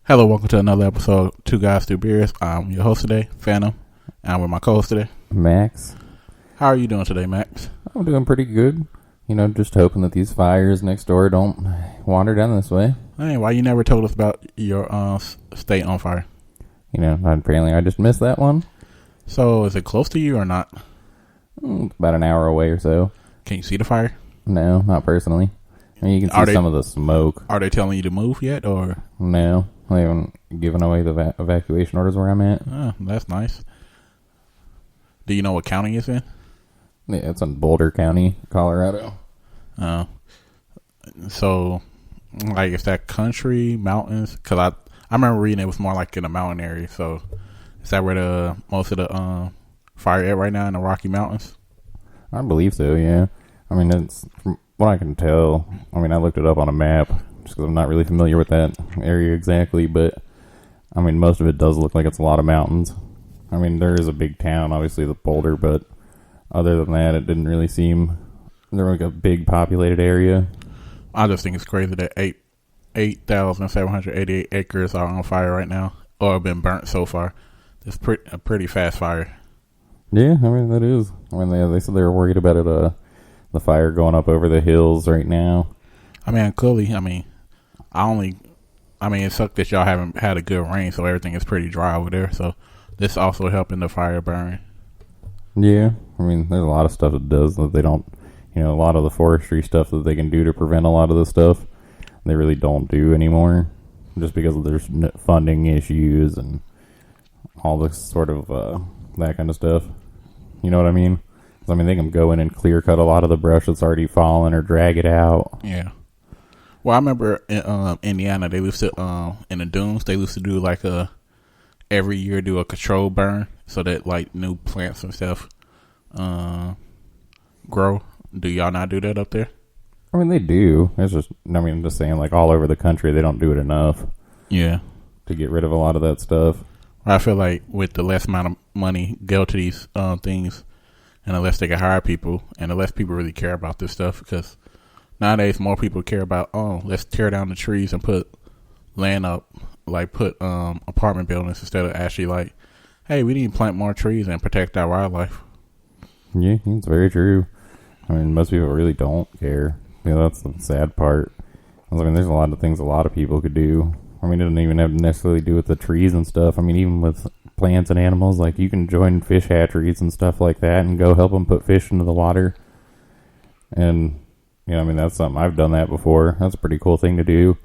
Hello, welcome to another episode of Two Guys, Two Beers. I'm your host today, Phantom, and I'm with my co-host today, Max. How are you doing today, Max? I'm doing pretty good. Just hoping that these fires next door don't wander down this way. Hey, why you never told us about your state on fire? Apparently I just missed that one. So, is it close to you or not? About an hour away or so. Can you see the fire? No, not personally. You can see some of the smoke. Are they telling you to move yet, or? No, they haven't given away the evacuation orders where I'm at. Oh, that's nice. Do you know what county it's in? Yeah, it's in Boulder County, Colorado. So, like, is that country, mountains? Because I remember reading it was more like in a mountain area. So, is that where the most of the fire at right now, in the Rocky Mountains? I believe so, yeah. It's from what I can tell. I looked it up on a map just because I'm not really familiar with that area exactly. But, most of it does look like it's a lot of mountains. There is a big town, obviously, the Boulder, but other than that, it didn't really seem like a big populated area. I just think it's crazy that 8,788 acres are on fire right now, or have been burnt so far. It's a pretty fast fire. Yeah, that is. They said they were worried about it, the fire going up over the hills right now. Clearly, it sucked that y'all haven't had a good rain, so everything is pretty dry over there. So this also helping the fire burn. Yeah, there's a lot of stuff that does that they don't, a lot of the forestry stuff that they can do to prevent a lot of this stuff, they really don't do anymore, just because there's funding issues and all this sort of, that kind of stuff. You know what I mean? They can go in and clear cut a lot of the brush that's already fallen or drag it out. Yeah. Well, I remember in Indiana, they used to, in the dunes, they used to do every year do a control burn so that new plants and stuff grow. Do y'all not do that up there? They do. It's just, I'm just saying, all over the country, they don't do it enough. Yeah. To get rid of a lot of that stuff. I feel like with the less amount of money go to these things, and the less they can hire people, and the less people really care about this stuff, because nowadays more people care about, let's tear down the trees and put land up, put apartment buildings instead of actually hey, we need to plant more trees and protect our wildlife. Yeah, it's very true. Most people really don't care. That's the sad part. There's a lot of things a lot of people could do. It doesn't even have to necessarily do with the trees and stuff. Even with plants and animals, you can join fish hatcheries and stuff like that and go help them put fish into the water. And, that's something, I've done that before. That's a pretty cool thing to do.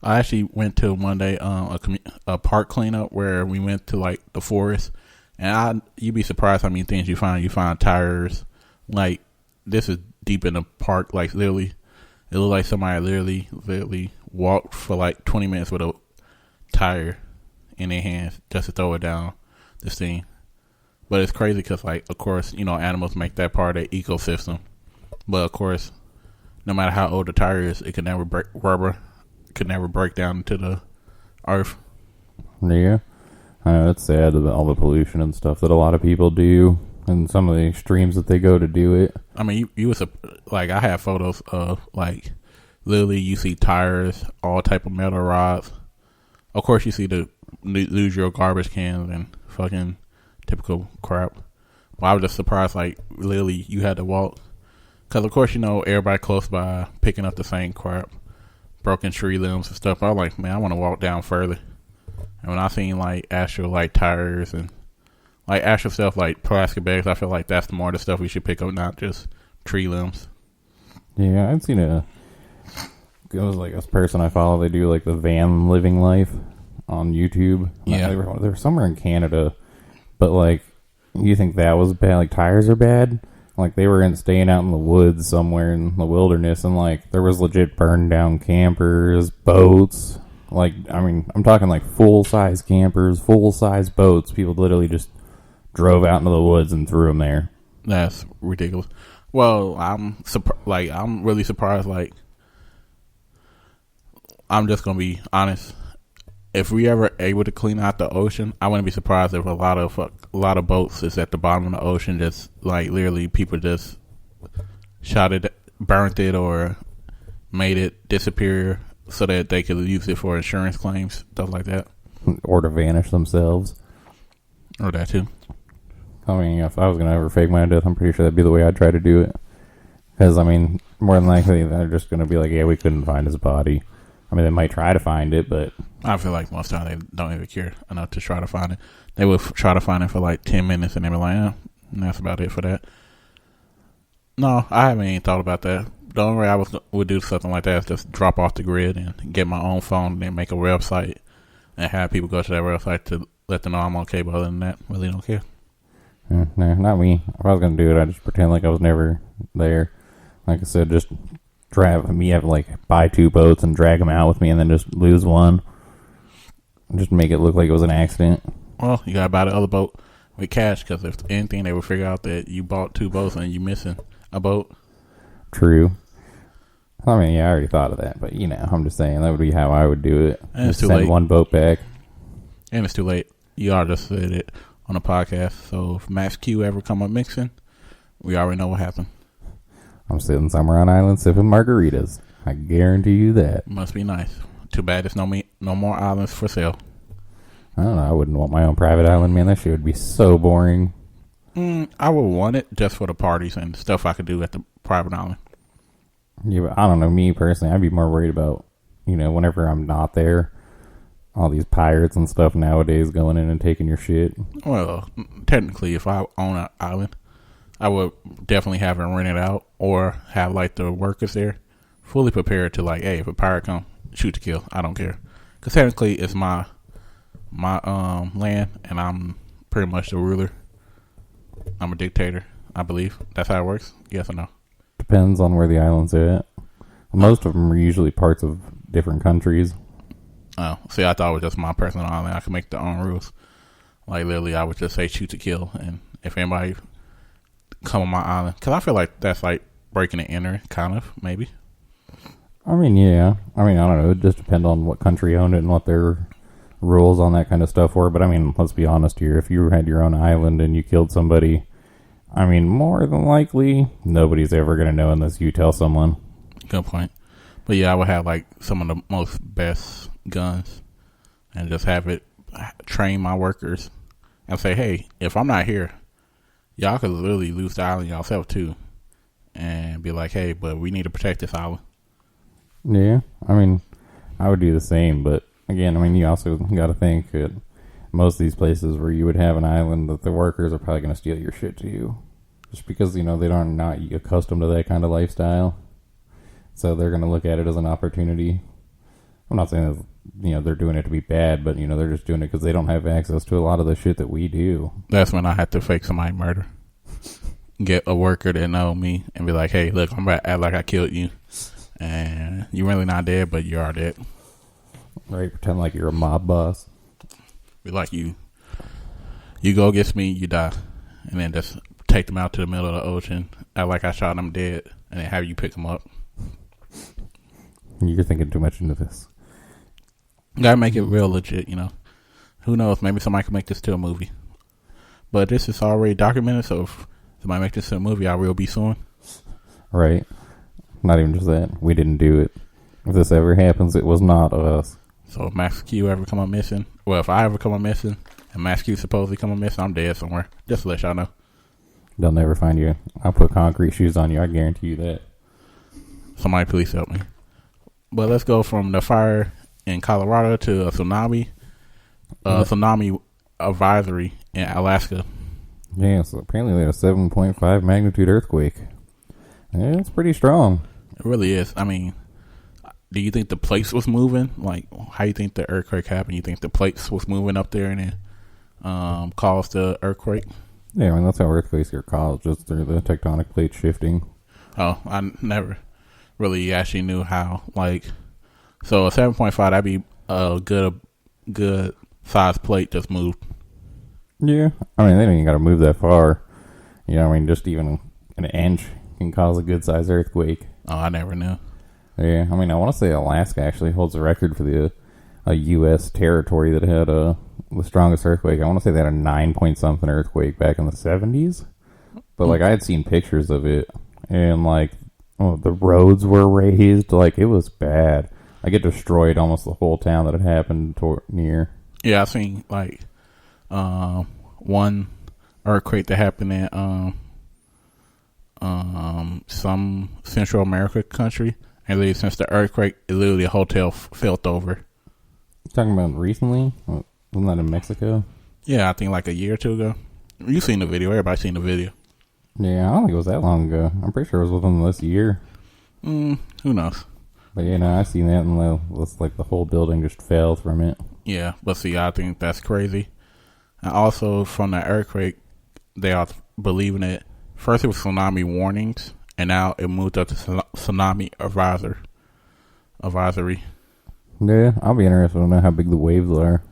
I actually went to one day a park cleanup where we went to the forest, and you'd be surprised how many things you find. You find tires, this is deep in the park, literally, it looked like somebody literally walked for 20 minutes with a tire in their hands just to throw it down this thing. But it's crazy because, of course, animals make that part of the ecosystem. But of course, no matter how old the tire is, it could never break. Rubber could never break down into the earth. Yeah, I know, it's sad about all the pollution and stuff that a lot of people do, and some of the extremes that they go to do it. You was I have photos of literally you see tires, all type of metal rods. Of course, you see the lose your garbage cans and fucking typical crap. But I was just surprised, literally you had to walk, because of course everybody close by picking up the same crap, broken tree limbs and stuff. I was like, man, I want to walk down further. And when I seen actual tires and actual stuff plastic bags, I feel like that's the more the stuff we should pick up, not just tree limbs. Yeah, I've seen it was this person I follow, they do the van living life on YouTube. Yeah. They were somewhere in Canada, but you think that was bad? Tires are bad? They were staying out in the woods somewhere in the wilderness, and there was legit burned down campers, boats. I'm talking full size campers, full size boats. People literally just drove out into the woods and threw them there. That's ridiculous. Well, I'm really surprised. I'm just gonna be honest. If we ever able to clean out the ocean, I wouldn't be surprised if a lot of boats is at the bottom of the ocean. Just literally, people just shot it, burnt it, or made it disappear so that they could use it for insurance claims, stuff like that. Or to vanish themselves. Or that too. I mean, if I was going to ever fake my death, I'm pretty sure that'd be the way I'd try to do it. Because, I mean, more than likely, they're just going to be like, yeah, we couldn't find his body. I mean, they might try to find it, but... I feel like most of the time they don't even care enough to try to find it. They would try to find it for like 10 minutes and they were like, and that's about it for that. No, I haven't even thought about that. The only way I would do something like that is just drop off the grid and get my own phone and then make a website and have people go to that website to let them know I'm okay, but other than that, really don't care. No, not me. If I was going to do it, I'd just pretend like I was never there. Like I said, just buy 2 boats and drag them out with me and then just lose one. Just make it look like it was an accident. Well, you got to buy the other boat with cash, because if anything, they would figure out that you bought 2 boats and you missing a boat. True. I mean, yeah, I already thought of that, but, I'm just saying that would be how I would do it. And just send one boat back. And it's too late. You already just said it on the podcast, so if Max Q ever come up mixing, we already know what happened. I'm sitting somewhere on island sipping margaritas. I guarantee you that. Must be nice. Too bad there's no more islands for sale. I don't know. I wouldn't want my own private island, man. That shit would be so boring. I would want it just for the parties and stuff I could do at the private island. Yeah, but I don't know. Me personally, I'd be more worried about, whenever I'm not there, all these pirates and stuff nowadays going in and taking your shit. Well, technically, if I own an island, I would definitely have it rented out or have like the workers there fully prepared to like, hey, if a pirate come, shoot to kill. I don't care, because technically it's my land and I'm pretty much the ruler. I'm a dictator, I believe. That's how it works. Yes or no? Depends on where the island's at. Most of them are usually parts of different countries. Oh, see, I thought it was just my personal island. I could make the own rules. Like literally, I would just say shoot to kill, and if anybody come on my island, because I feel like that's like breaking and entering, kind of, maybe. I mean, yeah. I mean, I don't know. It just depends on what country owned it and what their rules on that kind of stuff were. But I mean, let's be honest here. If you had your own island and you killed somebody, I mean, more than likely, nobody's ever going to know unless you tell someone. Good point. But yeah, I would have like some of the most best guns and just have it train my workers and say, hey, if I'm not here, y'all could literally lose the island yourself too, and be like, hey, but we need to protect this island. Yeah, I mean, I would do the same, but again, I mean, you also got to think that most of these places where you would have an island, that the workers are probably going to steal your shit to you, just because they are not accustomed to that kind of lifestyle, so they're going to look at it as an opportunity. I'm not saying that, they're doing it to be bad, but they're just doing it because they don't have access to a lot of the shit that we do. That's when I had to fake somebody murder. Get a worker that know me and be like, hey, look, I'm about to act like I killed you. And you're really not dead, but you are dead. Right, pretend like you're a mob boss. Be like you go against me, you die. And then just take them out to the middle of the ocean, act like I shot them dead, and then have you pick them up. You're thinking too much into this. Gotta make it real legit, Who knows, maybe somebody can make this to a movie. But this is already documented, so if somebody make this to a movie, I will be suing. Right. Not even just that. We didn't do it. If this ever happens, it was not us. So if Max Q ever come up missing, well, if I ever come up missing, and Max Q supposedly come up missing, I'm dead somewhere. Just to let y'all know. They'll never find you. I'll put concrete shoes on you. I guarantee you that. Somebody please help me. But let's go from the fire in Colorado to a tsunami. Tsunami advisory in Alaska. Yeah, so apparently they had a 7.5 magnitude earthquake. Yeah, it's pretty strong. It really is. I mean, do you think the plates was moving? Like, how you think the earthquake happened? You think the plates was moving up there and then caused the earthquake? Yeah, I mean, that's how earthquakes get caused, just through the tectonic plates shifting. Oh, I never really actually knew how. Like, so a 7.5, that'd be a good size plate just moved. Yeah, I mean, they don't even got to move that far. I mean, just even an inch can cause a good size earthquake. Oh, I never knew. Yeah, I mean, I want to say Alaska actually holds the record for the U.S. territory that had the strongest earthquake. I want to say they had a 9-point-something earthquake back in the 70s. But, like, I had seen pictures of it, and, like, the roads were raised. Like, it was bad. Like it destroyed almost the whole town that it happened near. Yeah, I seen like one earthquake that happened in some Central America country, and literally since the earthquake, literally a hotel fell over. Talking about recently? Wasn't that in Mexico? Yeah, I think like a year or two ago. You seen the video? Everybody seen the video? Yeah, I don't think it was that long ago. I'm pretty sure it was within this year. Who knows? But I seen that, and the whole building just fell from it. Yeah, but see, I think that's crazy. And also, from that earthquake, they are believing it. First, it was tsunami warnings, and now it moved up to tsunami advisory. Yeah, I'll be interested to know how big the waves are.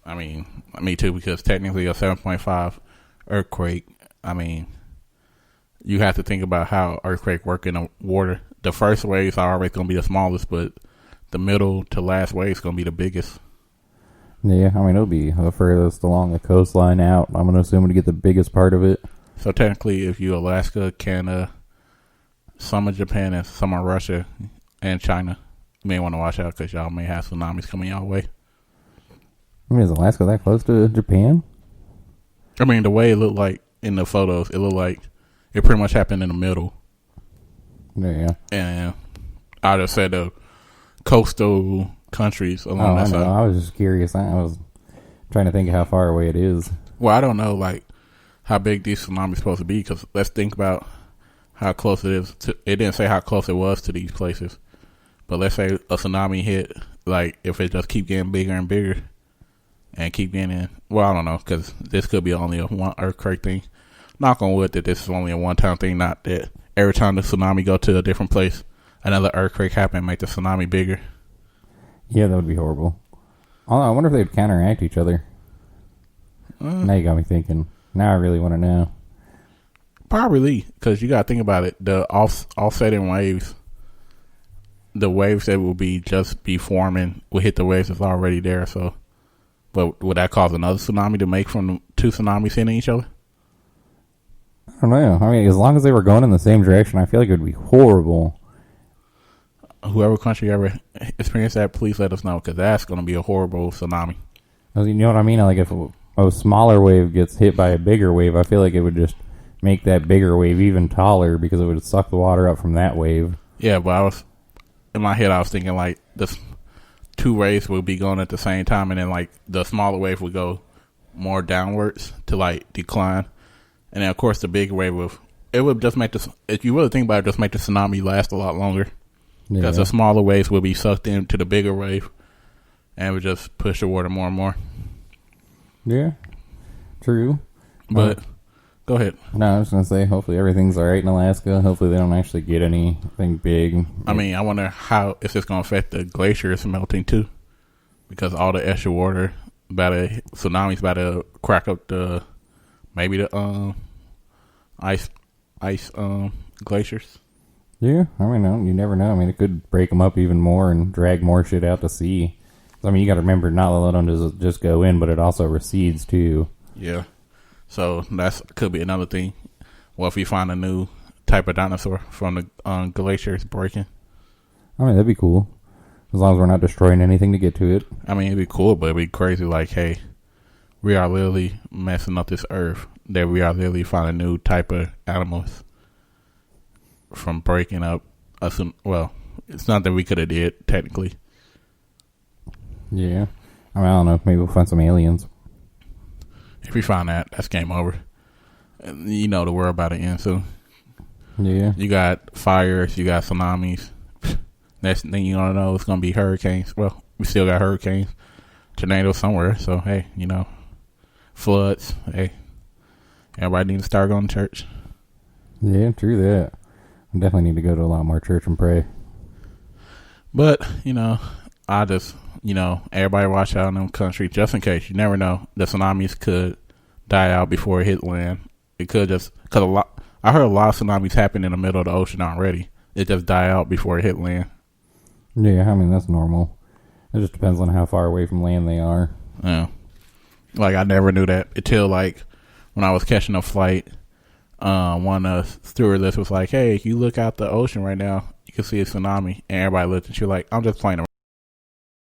I mean, me too, because technically a 7.5 earthquake, I mean, you have to think about how earthquake work in the water. The first waves are always going to be the smallest, but the middle to last wave is going to be the biggest. Yeah, I mean, it'll be the furthest along the coastline out. I'm going to assume to get the biggest part of it. So technically, if you Alaska, Canada, some of Japan, and some of Russia and China, you may want to watch out because y'all may have tsunamis coming y'all way. I mean, is Alaska that close to Japan? I mean, the way it looked like in the photos, it looked like it pretty much happened in the middle. Yeah. And I just said the coastal countries along that side. I was just curious. I was trying to think of how far away it is. Well, I don't know, like, how big these tsunamis supposed to be, because let's think about how close it is to. It didn't say how close it was to these places, but let's say a tsunami hit, like, if it just keep getting bigger and bigger and keep getting, well, I don't know, because this could be only a one earthquake thing. Knock on wood that this is only a one-time thing, not that every time the tsunami go to a different place, another earthquake happen and make the tsunami bigger. Yeah, that would be horrible. I wonder if they would counteract each other. Now you got me thinking. Now I really want to know. Probably, because you got to think about it. The offsetting waves, the waves that will be forming will hit the waves that's already there. So, but would that cause another tsunami to make from two tsunamis hitting each other? I don't know. I mean, as long as they were going in the same direction, I feel like it would be horrible. Whoever country ever experienced that, please let us know, because that's going to be a horrible tsunami. You know what I mean? Like if a smaller wave gets hit by a bigger wave, I feel like it would just make that bigger wave even taller because it would suck the water up from that wave. Yeah, but in my head, I was thinking like the two waves would be going at the same time, and then like the smaller wave would go more downwards to like decline, and then of course the bigger wave would just make if you really think about it, just make the tsunami last a lot longer, because the smaller waves would be sucked into the bigger wave, and it would just push the water more and more. Yeah, true. But go ahead. No, I was going to say, hopefully everything's all right in Alaska. Hopefully they don't actually get anything big. I mean, I wonder if it's going to affect the glaciers melting too, because all the extra water tsunami's about to crack up maybe the ice glaciers. Yeah, I mean, you never know. I mean, it could break them up even more and drag more shit out to sea. I mean, you got to remember not to let them just go in, but it also recedes too. Yeah. So that could be another thing. Well, if we find a new type of dinosaur from the glaciers breaking. I mean, that'd be cool. As long as we're not destroying anything to get to it. I mean, it'd be cool, but it'd be crazy. Like, hey, we are literally messing up this earth. That we are literally finding a new type of animals from breaking up us. Well, it's not that we could have did, technically. Yeah. I mean, I don't know. Maybe we'll find some aliens. If we find that, that's game over. You know the world about to end soon. Yeah. You got fires, you got tsunamis. Next thing you don't know, it's going to be hurricanes. Well, we still got hurricanes, tornadoes somewhere. So, hey, floods. Hey, everybody needs to start going to church. Yeah, true that. I definitely need to go to a lot more church and pray. But, I just... everybody watch out in them countries just in case. You never know. The tsunamis could die out before it hit land. It could just, I heard a lot of tsunamis happen in the middle of the ocean already. It just die out before it hit land. Yeah, I mean, that's normal. It just depends on how far away from land they are. Yeah. Like, I never knew that until, like, when I was catching a flight, one of the stewardess was like, hey, if you look out the ocean right now, you can see a tsunami. And everybody looked and she was like, I'm just playing around.